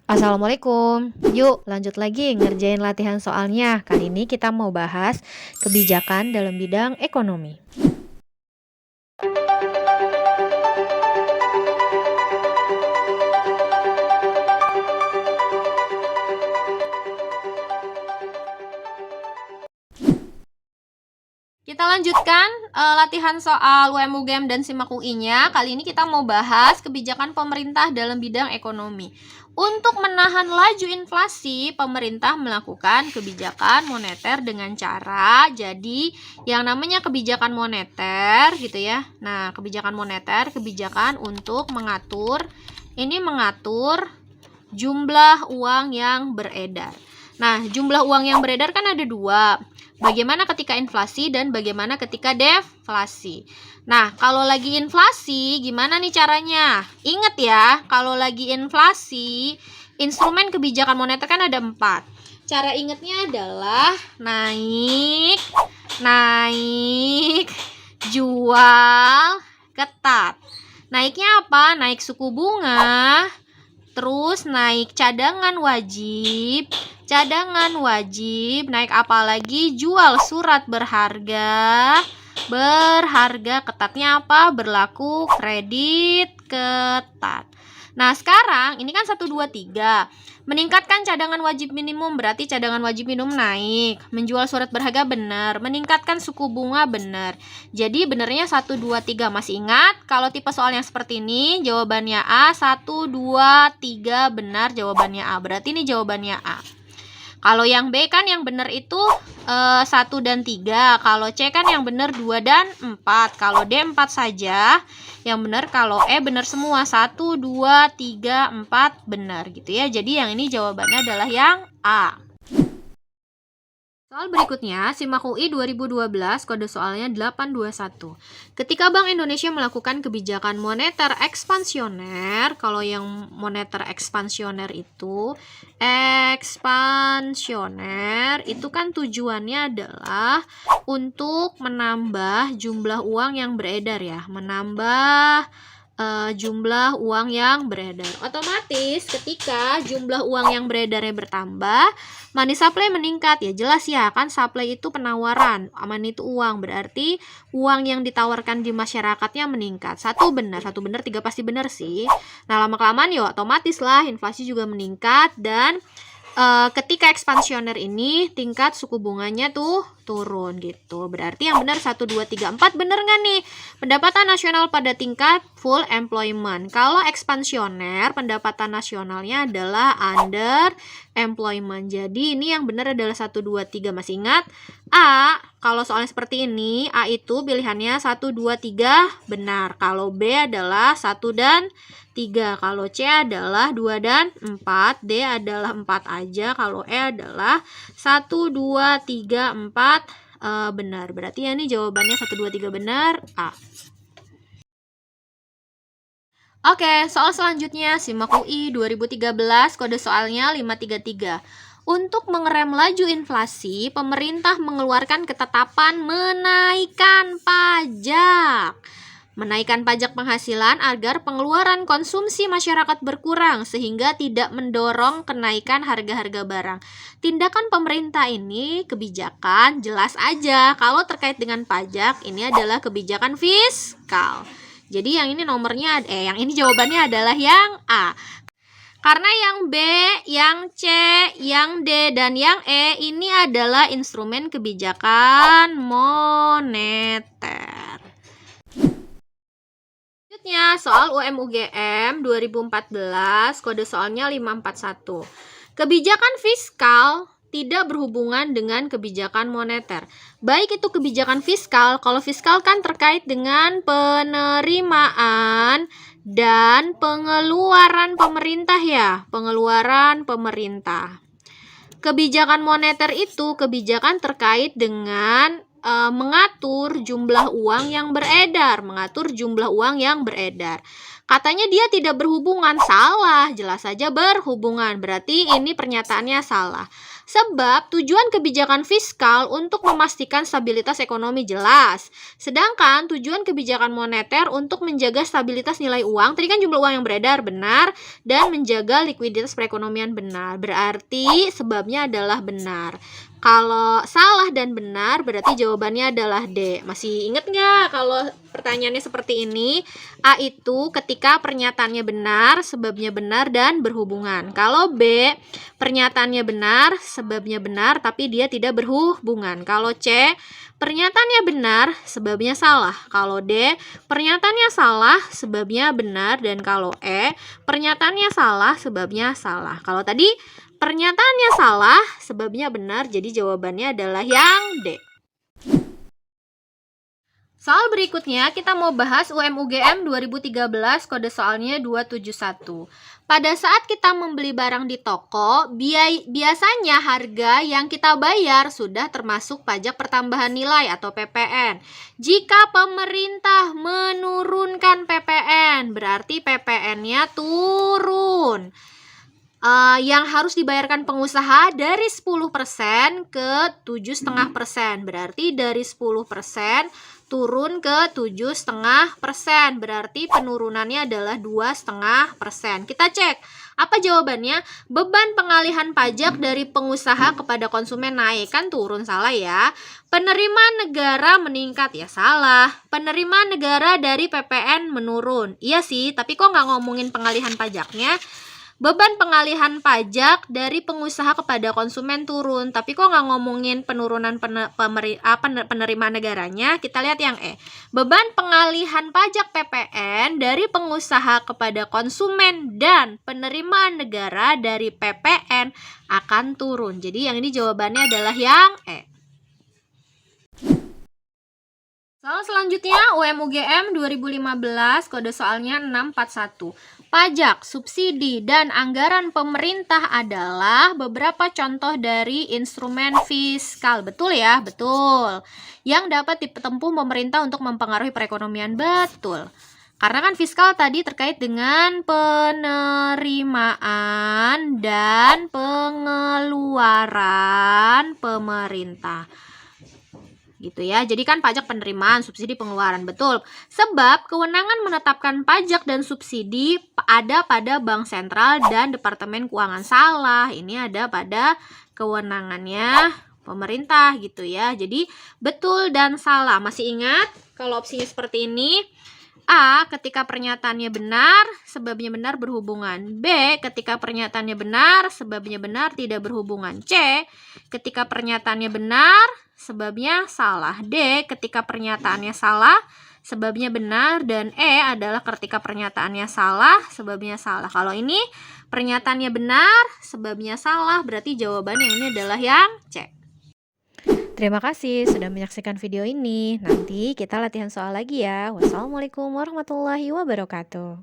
Assalamualaikum. Yuk, lanjut lagi ngerjain latihan soalnya. Kali ini kita mau bahas kebijakan dalam bidang ekonomi. Kita lanjutkan latihan soal UM-UGM dan SIMAK UI-nya. Kali ini kita mau bahas kebijakan pemerintah dalam bidang ekonomi. Untuk menahan laju inflasi, pemerintah melakukan kebijakan moneter dengan cara, jadi yang namanya kebijakan moneter gitu ya. Nah, kebijakan moneter, kebijakan untuk mengatur jumlah uang yang beredar. Nah, jumlah uang yang beredar kan ada dua. Bagaimana ketika inflasi dan bagaimana ketika deflasi. Nah, kalau lagi inflasi, gimana nih caranya? Ingat ya, kalau lagi inflasi, instrumen kebijakan moneter kan ada 4. Cara ingatnya adalah naik, jual, ketat. Naiknya apa? Naik suku bunga, terus naik cadangan wajib, naik apa lagi? Jual surat berharga, ketatnya apa? Berlaku kredit ketat. Nah, sekarang ini kan 1, 2, 3. Meningkatkan cadangan wajib minimum berarti cadangan wajib minimum naik. Menjual surat berharga benar. Meningkatkan suku bunga benar. Jadi benernya 1, 2, 3. Masih ingat? Kalau tipe soal yang seperti ini, jawabannya A. 1, 2, 3 benar jawabannya A. Berarti ini jawabannya A. Kalau yang B kan yang benar itu 1 dan 3. Kalau C kan yang benar 2 dan 4. Kalau D 4 saja. Yang benar kalau E benar semua. 1, 2, 3, 4 benar gitu ya. Jadi yang ini jawabannya adalah yang A. Soal berikutnya, SIMAK UI 2012, kode soalnya 821. Ketika Bank Indonesia melakukan kebijakan moneter ekspansioner, kalau yang moneter ekspansioner itu kan tujuannya adalah untuk menambah jumlah uang yang beredar ya, jumlah uang yang beredar. Otomatis ketika jumlah uang yang beredarnya bertambah, money supply meningkat. Ya jelas ya, kan supply itu penawaran, money itu uang, berarti uang yang ditawarkan di masyarakatnya meningkat. 1 benar, 3 pasti benar sih. Nah, lama-kelamaan ya otomatis lah inflasi juga meningkat, dan ketika ekspansioner ini tingkat suku bunganya tuh turun gitu. Berarti yang benar 1, 2, 3, 4 bener nggak nih? Pendapatan nasional pada tingkat full employment. Kalau ekspansioner, pendapatan nasionalnya adalah under employment. Jadi ini yang benar adalah 1, 2, 3. Masih ingat? A, kalau soalnya seperti ini, A itu pilihannya 1, 2, 3 benar. Kalau B adalah 1 dan 3. Kalau C adalah 2 dan 4. D adalah 4 aja. Kalau E adalah 1, 2, 3, 4 benar. Berarti ya ini jawabannya 1, 2, 3 benar, A. Oke, soal selanjutnya SIMAK UI 2013, kode soalnya 533. Untuk mengerem laju inflasi, pemerintah mengeluarkan ketetapan menaikkan pajak. Menaikkan pajak penghasilan agar pengeluaran konsumsi masyarakat berkurang sehingga tidak mendorong kenaikan harga-harga barang. Tindakan pemerintah ini kebijakan, jelas aja kalau terkait dengan pajak ini adalah kebijakan fiskal. Jadi yang ini yang ini jawabannya adalah yang A. Karena yang B, yang C, yang D, dan yang E ini adalah instrumen kebijakan moneter. Selanjutnya, soal UM-UGM 2014, kode soalnya 541. Kebijakan fiskal tidak berhubungan dengan kebijakan moneter. Baik itu kebijakan fiskal, kalau fiskal kan terkait dengan penerimaan dan pengeluaran pemerintah ya, Kebijakan moneter itu kebijakan terkait dengan mengatur jumlah uang yang beredar, Katanya dia tidak berhubungan, salah, jelas saja berhubungan. Berarti ini pernyataannya salah. Sebab tujuan kebijakan fiskal untuk memastikan stabilitas ekonomi jelas. Sedangkan tujuan kebijakan moneter untuk menjaga stabilitas nilai uang, tadi kan jumlah uang yang beredar benar, dan menjaga likuiditas perekonomian benar. Berarti sebabnya adalah benar. Kalau salah dan benar berarti jawabannya adalah D. Masih ingat nggak kalau pertanyaannya seperti ini? A itu ketika pernyataannya benar, sebabnya benar dan berhubungan. Kalau B, pernyataannya benar, sebabnya benar tapi dia tidak berhubungan. Kalau C, pernyataannya benar, sebabnya salah. Kalau D, pernyataannya salah, sebabnya benar. Dan kalau E, pernyataannya salah, sebabnya salah. Kalau tadi pernyataannya salah, sebabnya benar, jadi jawabannya adalah yang D. Soal berikutnya kita mau bahas UM-UGM 2013, kode soalnya 271. Pada saat kita membeli barang di toko, biasanya harga yang kita bayar sudah termasuk pajak pertambahan nilai atau PPN. Jika pemerintah menurunkan PPN, berarti PPN-nya turun. Yang harus dibayarkan pengusaha dari 10% ke 7,5%. Berarti dari 10% turun ke 7,5%. Berarti penurunannya adalah 2,5%. Kita cek. Apa jawabannya? Beban pengalihan pajak dari pengusaha kepada konsumen naik. Kan turun, salah ya. Penerimaan negara meningkat, ya salah. Penerimaan negara dari PPN menurun. Iya sih, tapi kok nggak ngomongin pengalihan pajaknya? Beban pengalihan pajak dari pengusaha kepada konsumen turun, tapi kok nggak ngomongin penurunan penerimaan negaranya? Kita lihat yang E. Beban pengalihan pajak PPN dari pengusaha kepada konsumen dan penerimaan negara dari PPN akan turun. Jadi yang ini jawabannya adalah yang E. Soal selanjutnya UM-UGM 2015, kode soalnya 641. Pajak, subsidi, dan anggaran pemerintah adalah beberapa contoh dari instrumen fiskal. Betul ya? Betul. Yang dapat ditempuh pemerintah untuk mempengaruhi perekonomian. Betul. Karena kan fiskal tadi terkait dengan penerimaan dan pengeluaran pemerintah. Gitu ya. Jadi kan pajak penerimaan, subsidi pengeluaran, betul. Sebab kewenangan menetapkan pajak dan subsidi ada pada Bank Sentral dan Departemen Keuangan. Salah, ini ada pada kewenangannya pemerintah gitu ya. Jadi betul dan salah. Masih ingat kalau opsinya seperti ini? A, ketika pernyataannya benar, sebabnya benar berhubungan. B, ketika pernyataannya benar, sebabnya benar tidak berhubungan. C, ketika pernyataannya benar, sebabnya salah. D, ketika pernyataannya salah, sebabnya benar. Dan E adalah ketika pernyataannya salah, sebabnya salah. Kalau ini pernyataannya benar, sebabnya salah, berarti jawaban yang ini adalah yang C. Terima kasih sudah menyaksikan video ini. Nanti kita latihan soal lagi ya. Wassalamualaikum warahmatullahi wabarakatuh.